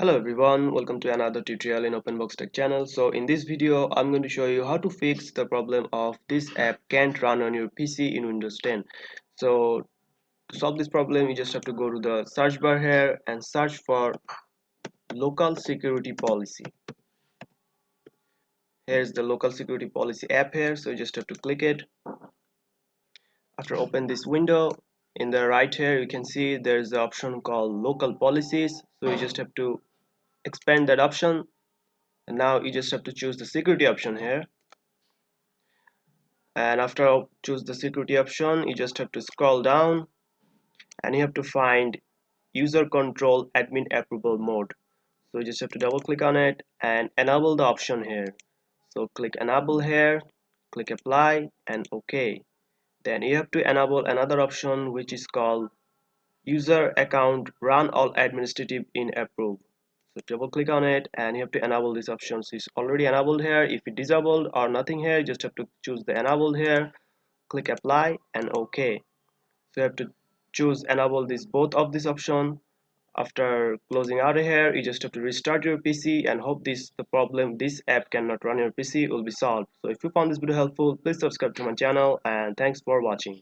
Hello everyone, welcome to another tutorial in OpenBox Tech channel. So in this video, I'm going to show you how to fix the problem of this app can't run on your PC in Windows 10. So to solve this problem, you just have to go to the search bar here and search for local security policy. Here's the local security policy app here, so you just have to click it. After open this window, in the right here you can see there's the option called local policies, so you just have to expand that option. And now you just have to choose the security option here, and after choose the security option you just have to scroll down and you have to find user control admin approval mode. So you just have to double click on it and enable the option here. So click enable here, click apply and OK. Then you have to enable another option which is called user account run all administrative in approve. So double click on it and you have to enable these options. It's already enabled here. If it disabled or nothing here, you just have to choose the enable here, click apply and OK. So you have to choose enable this both of this option. After closing out of here, you just have to restart your PC and hope the problem this app cannot run your PC will be solved. So if you found this video helpful, please subscribe to my channel and thanks for watching.